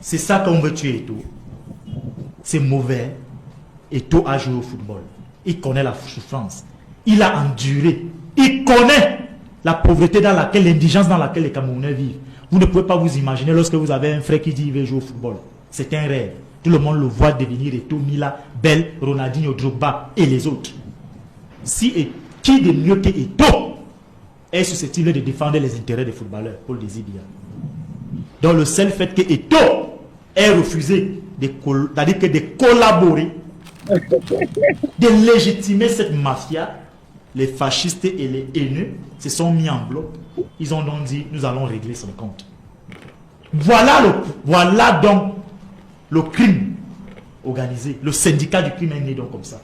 C'est ça qu'on veut tuer Eto'o. C'est mauvais. Eto'o a joué au football. Il connaît la souffrance. Il a enduré. Il connaît la pauvreté dans laquelle, l'indigence dans laquelle les Camerounais vivent. Vous ne pouvez pas vous imaginer lorsque vous avez un frère qui dit qu'il veut jouer au football. C'est un rêve. Tout le monde le voit devenir Eto'o, Mila, Bell, Ronaldinho, Drogba et les autres. Qui de mieux que Eto'o est susceptible de défendre les intérêts des footballeurs, Paul Désir Biya. Donc le seul fait que Eto'o ait refusé c'est-à-dire que de collaborer, de légitimer cette mafia, les fascistes et les haineux se sont mis en bloc. Ils ont donc dit, nous allons régler son compte. Voilà donc le crime organisé. Le syndicat du crime est né donc comme ça.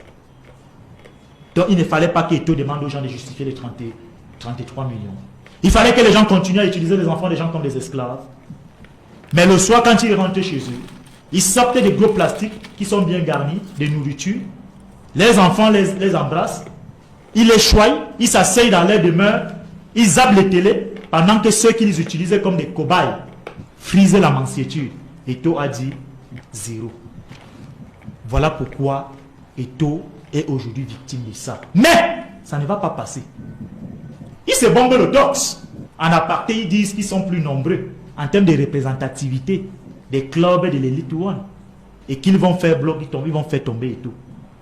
Donc il ne fallait pas qu'Eto'o demande aux gens de justifier les 33 millions. Il fallait que les gens continuent à utiliser les enfants des gens comme des esclaves. Mais le soir, quand ils rentraient chez eux, ils sortaient des gros plastiques qui sont bien garnis, de nourriture. Les enfants les embrassent. Ils les choient, ils s'asseyent dans leur demeure, ils zappent les télés, pendant que ceux qui les utilisaient comme des cobayes frisaient la mansuétude. Eto'o a dit zéro. Voilà pourquoi Eto'o est aujourd'hui victime de ça. Mais ça ne va pas passer. Ils se bombent le torse. En aparté, ils disent qu'ils sont plus nombreux en termes de représentativité des clubs de l'élite one. Et qu'ils vont faire bloc, ils vont faire tomber Eto'o.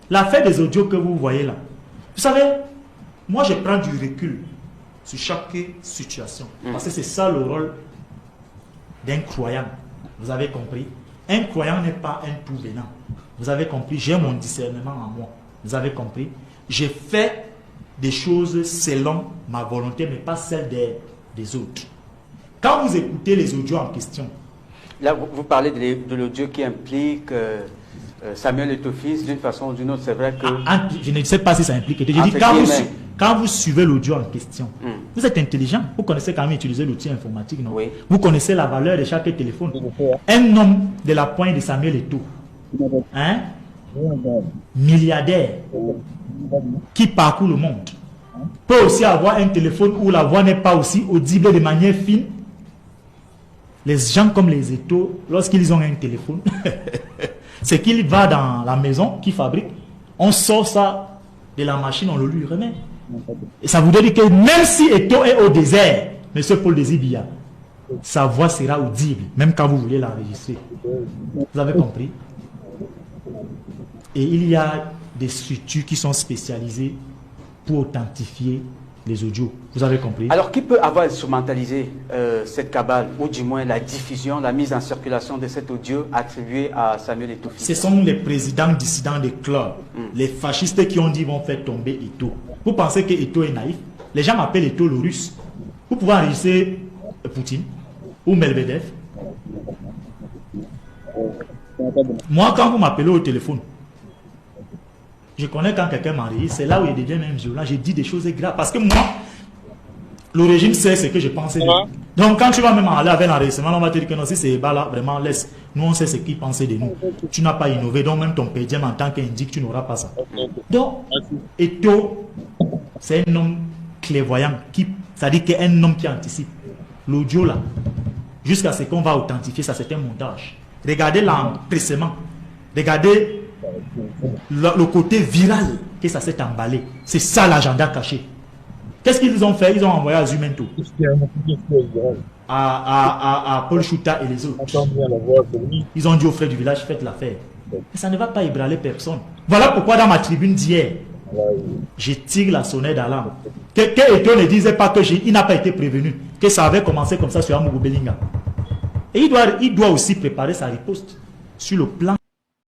L'affaire des audios que vous voyez là, vous savez, moi je prends du recul sur chaque situation. Parce que c'est ça le rôle d'un croyant. Vous avez compris? Un croyant n'est pas un tout venant. Vous avez compris? J'ai mon discernement en moi. Vous avez compris? J'ai fait des choses selon ma volonté, mais pas celle des autres. Quand vous écoutez les audios en question... Là, vous parlez de l'audio qui implique Samuel Eto'o fils d'une façon ou d'une autre. C'est vrai que... je ne sais pas si ça implique. Je dis, quand vous suivez l'audio en question, vous êtes intelligent. Vous connaissez quand même utiliser l'outil informatique, non? Oui. Vous connaissez la valeur de chaque téléphone. Un homme de la poigne de Samuel Eto'o, milliardaire, qui parcourt le monde, peut aussi avoir un téléphone où la voix n'est pas aussi audible de manière fine. Les gens comme les Eto'o, lorsqu'ils ont un téléphone, c'est qu'il va dans la maison qu'ils fabriquent, on sort ça de la machine, on le lui remet. Et ça voudrait dire que même si Eto'o est au désert, M. Paul Désir Biya, sa voix sera audible, même quand vous voulez l'enregistrer. Vous avez compris? Et il y a des structures qui sont spécialisées pour authentifier les audios. Vous avez compris? Alors, qui peut avoir instrumentalisé cette cabale, ou du moins la diffusion, la mise en circulation de cet audio attribué à Samuel Eto'o? Ce sont les présidents dissidents des clubs, les fascistes qui ont dit vont faire tomber Eto'o. Vous pensez que Eto'o est naïf? Les gens m'appellent Eto'o le russe. Vous pouvez enregistrer Poutine ou Medvedev. Moi, quand vous m'appelez au téléphone, je connais quand quelqu'un m'enregistre, c'est là où il devient même violent. J'ai dit des choses graves. Parce que moi, le régime sait ce que je pensais de nous. Donc quand tu vas même aller avec l'enregistrement, on va te dire que non, si c'est là, vraiment, laisse. Nous, on sait ce qu'ils pensaient de nous. Tu n'as pas innové, donc même ton pédium en tant qu'indique, tu n'auras pas ça. Donc, Eto'o, c'est un homme clairvoyant, c'est-à-dire qu'un homme qui anticipe. L'audio là, jusqu'à ce qu'on va authentifier, ça c'est un montage. Regardez l'empressement. Regardez le côté viral que ça s'est emballé. C'est ça l'agenda caché. Qu'est-ce qu'ils ont fait? Ils ont envoyé à Zumento, à Paul Chouta et les autres. Ils ont dit aux frères du village, faites l'affaire. Mais ça ne va pas ébranler personne. Voilà pourquoi dans ma tribune d'hier, je tire la sonnette d'alarme. Que Eto'o ne disait pas qu'il n'a pas été prévenu, que ça avait commencé comme ça sur Amougou Belinga. Et il doit aussi préparer sa riposte sur le plan